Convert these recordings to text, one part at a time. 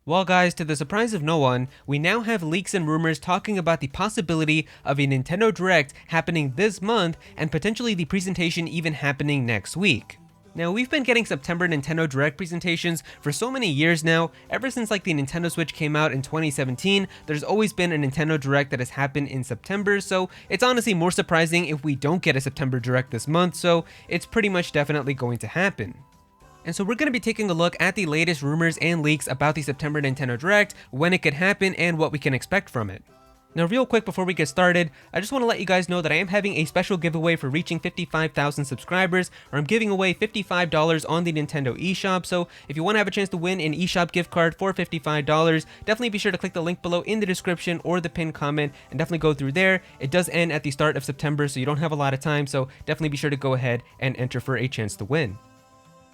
Well guys, to the surprise of no one, we now have leaks and rumors talking about the possibility of a Nintendo Direct happening this month and potentially the presentation even happening next week. Now, we've been getting September Nintendo Direct presentations for so many years now. Ever since like the Nintendo Switch came out in 2017, there's always been a Nintendo Direct that has happened in September, so it's honestly more surprising if we don't get a September Direct this month, so it's pretty much definitely going to happen. And so we're going to be taking a look at the latest rumors and leaks about the September Nintendo Direct, when it could happen, and what we can expect from it. Now real quick before we get started, I just want to let you guys know that I am having a special giveaway for reaching 55,000 subscribers, or I'm giving away $55 on the Nintendo eShop, so if you want to have a chance to win an eShop gift card for $55, definitely be sure to click the link below in the description or the pinned comment, and definitely go through there. It does end at the start of September, so you don't have a lot of time, so definitely be sure to go ahead and enter for a chance to win.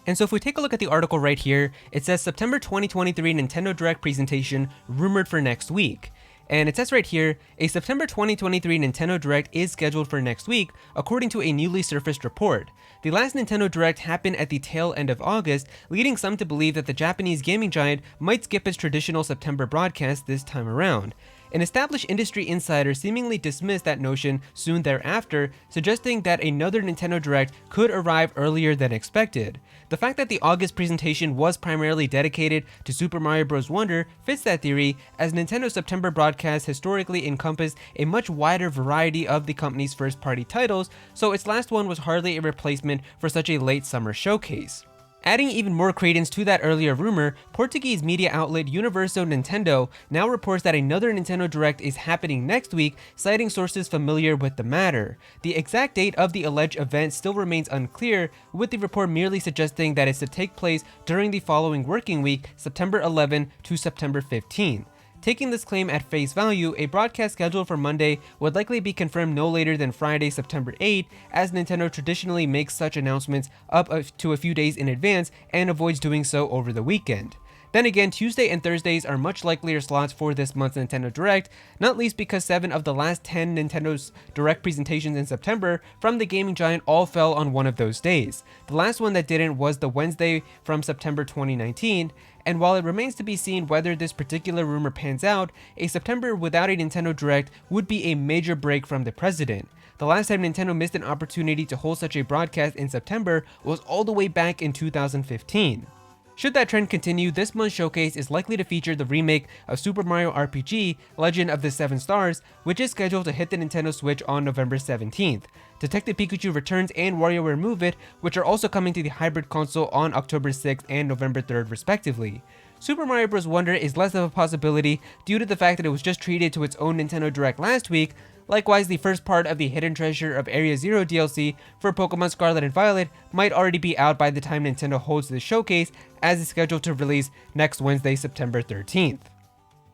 And so if we take a look at the article right here, it says September 2023 Nintendo Direct presentation rumored for next week. And it says right here, a September 2023 Nintendo Direct is scheduled for next week, according to a newly surfaced report. The last Nintendo Direct happened at the tail end of August, leading some to believe that the Japanese gaming giant might skip its traditional September broadcast this time around. An established industry insider seemingly dismissed that notion soon thereafter, suggesting that another Nintendo Direct could arrive earlier than expected. The fact that the August presentation was primarily dedicated to Super Mario Bros. Wonder fits that theory, as Nintendo's September broadcast historically encompassed a much wider variety of the company's first-party titles, so its last one was hardly a replacement for such a late summer showcase. Adding even more credence to that earlier rumor, Portuguese media outlet Universo Nintendo now reports that another Nintendo Direct is happening next week, citing sources familiar with the matter. The exact date of the alleged event still remains unclear, with the report merely suggesting that it's to take place during the following working week, September 11 to September 15. Taking this claim at face value, a broadcast scheduled for Monday would likely be confirmed no later than Friday, September 8, as Nintendo traditionally makes such announcements up to a few days in advance and avoids doing so over the weekend. Then again, Tuesday and Thursdays are much likelier slots for this month's Nintendo Direct, not least because 7 of the last 10 Nintendo's Direct presentations in September from the gaming giant all fell on one of those days. The last one that didn't was the Wednesday from September 2019, and while it remains to be seen whether this particular rumor pans out, a September without a Nintendo Direct would be a major break from the president. The last time Nintendo missed an opportunity to hold such a broadcast in September was all the way back in 2015. Should that trend continue, this month's showcase is likely to feature the remake of Super Mario RPG Legend of the Seven Stars, which is scheduled to hit the Nintendo Switch on November 17th. Detective Pikachu Returns and WarioWare Move It, which are also coming to the hybrid console on October 6th and November 3rd respectively. Super Mario Bros. Wonder is less of a possibility due to the fact that it was just treated to its own Nintendo Direct last week. Likewise, the first part of the Hidden Treasure of Area Zero DLC for Pokemon Scarlet and Violet might already be out by the time Nintendo holds this showcase, as it's scheduled to release next Wednesday, September 13th.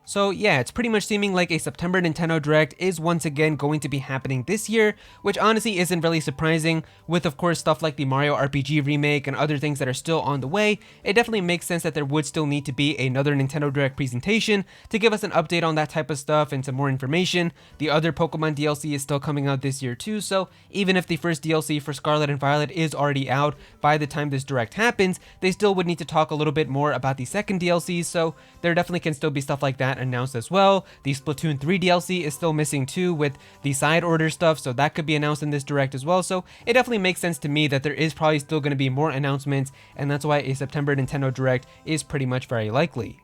So yeah, it's pretty much seeming like a September Nintendo Direct is once again going to be happening this year, which honestly isn't really surprising, with of course stuff like the Mario RPG remake and other things that are still on the way. It definitely makes sense that there would still need to be another Nintendo Direct presentation to give us an update on that type of stuff and some more information. The other Pokemon DLC is still coming out this year too, so even if the first DLC for Scarlet and Violet is already out by the time this Direct happens, they still would need to talk a little bit more about the second DLC, so there definitely can still be stuff like that announced as well. The Splatoon 3 DLC is still missing too, with the side order stuff, so that could be announced in this Direct as well. So it definitely makes sense to me that there is probably still going to be more announcements, and that's why a September Nintendo Direct is pretty much very likely.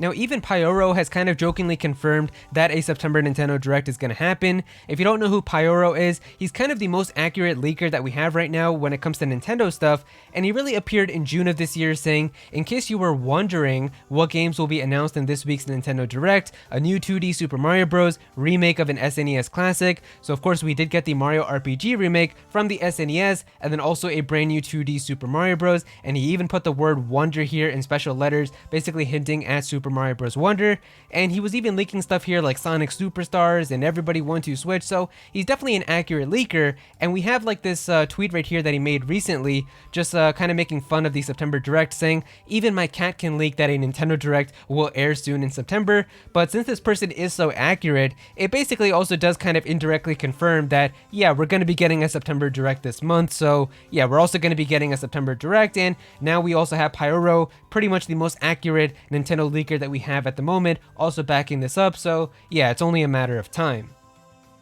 Now, even Aero has kind of jokingly confirmed that a September Nintendo Direct is going to happen. If you don't know who Aero is, he's kind of the most accurate leaker that we have right now when it comes to Nintendo stuff, and he really appeared in June of this year saying, in case you were wondering what games will be announced in this week's Nintendo Direct, a new 2D Super Mario Bros. Remake of an SNES classic. So of course we did get the Mario RPG remake from the SNES, and then also a brand new 2D Super Mario Bros. And he even put the word Wonder here in special letters, basically hinting at Super Mario Bros. Wonder, and he was even leaking stuff here like Sonic Superstars and Everybody Want to Switch, so he's definitely an accurate leaker. And we have like this tweet right here that he made recently, just kind of making fun of the September Direct, saying, even my cat can leak that a Nintendo Direct will air soon in September. But since this person is so accurate, it basically also does kind of indirectly confirm that, yeah, we're going to be getting a September Direct this month, so yeah, we're also going to be getting a September Direct. And now we also have Pyro, pretty much the most accurate Nintendo leaker here that we have at the moment also backing this up, so yeah, it's only a matter of time.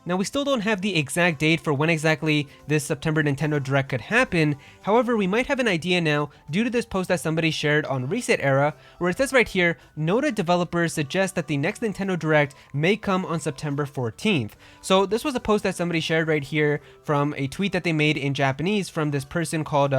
Now, we still don't have the exact date for when exactly this September Nintendo Direct could happen. However, we might have an idea now due to this post that somebody shared on Reset Era, where it says right here, Noda developers suggest that the next Nintendo Direct may come on September 14th. So this was a post that somebody shared right here from a tweet that they made in Japanese from this person called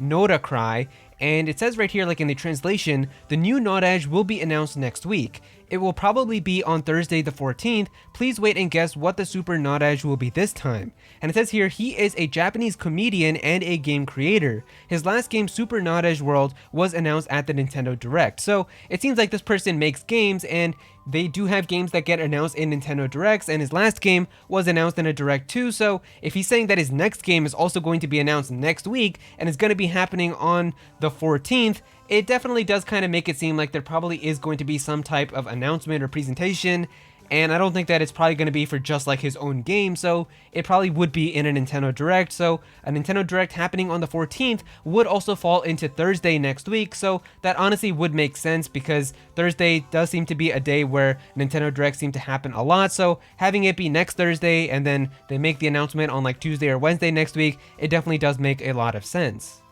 Noda Cry. And it says right here, like in the translation, the new Nodage will be announced next week. It will probably be on Thursday the 14th. Please wait and guess what the Super Nodage will be this time. And it says here, he is a Japanese comedian and a game creator. His last game, Super Nodage World, was announced at the Nintendo Direct. So it seems like this person makes games, and they do have games that get announced in Nintendo Directs, and his last game was announced in a Direct too. So if he's saying that his next game is also going to be announced next week and is going to be happening on the 14th, it definitely does kind of make it seem like there probably is going to be some type of announcement or presentation. And I don't think that it's probably going to be for just like his own game, so it probably would be in a Nintendo Direct. So a Nintendo Direct happening on the 14th would also fall into Thursday next week, so that honestly would make sense because Thursday does seem to be a day where Nintendo Directs seem to happen a lot. So having it be next Thursday and then they make the announcement on like Tuesday or Wednesday next week, it definitely does make a lot of sense.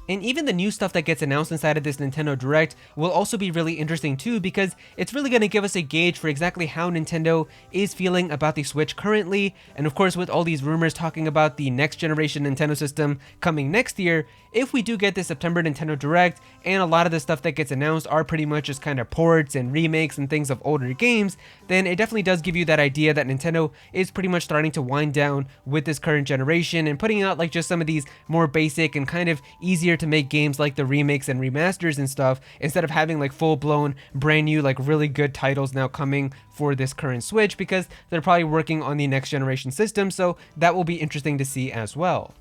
And even the new stuff that gets announced inside of this Nintendo Direct will also be really interesting too, because it's really going to give us a gauge for exactly how Nintendo is feeling about the Switch currently. And of course, with all these rumors talking about the next generation Nintendo system coming next year, if we do get this September Nintendo Direct and a lot of the stuff that gets announced are pretty much just kind of ports and remakes and things of older games, then it definitely does give you that idea that Nintendo is pretty much starting to wind down with this current generation and putting out like just some of these more basic and kind of easier to make games like the remakes and remasters and stuff, instead of having like full-blown brand new like really good titles now coming for this current Switch, because they're probably working on the next generation system. So that will be interesting to see as well.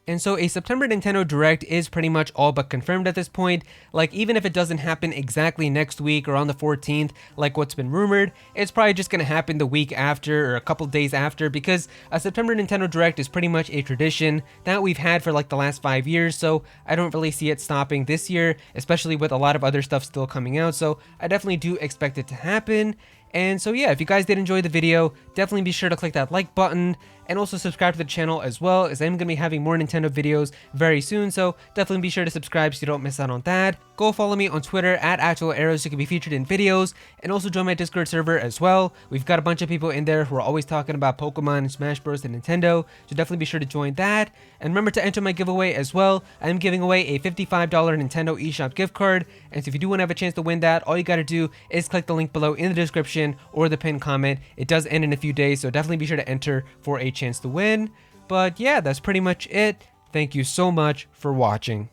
And so a September Nintendo Direct is pretty much all but confirmed at this point. Like, even if it doesn't happen exactly next week or on the 14th, like what's been rumored, it's probably just going to happen the week after or a couple days after, because a September Nintendo Direct is pretty much a tradition that we've had for like the last 5 years. So I don't really see it stopping this year, especially with a lot of other stuff still coming out. So I definitely do expect it to happen. And so yeah, if you guys did enjoy the video, definitely be sure to click that like button and also subscribe to the channel as well, as I'm going to be having more Nintendo videos very soon, so definitely be sure to subscribe so you don't miss out on that. Go follow me on Twitter at @Aero so you can be featured in videos, and also join my Discord server as well. We've got a bunch of people in there who are always talking about Pokemon and Smash Bros and Nintendo, so definitely be sure to join that. And remember to enter my giveaway as well. I am giving away a $55 Nintendo eShop gift card, and so if you do want to have a chance to win that, all you got to do is click the link below in the description or the pinned comment. It does end in a few days, so definitely be sure to enter for a chance to win. But yeah, that's pretty much it. Thank you so much for watching.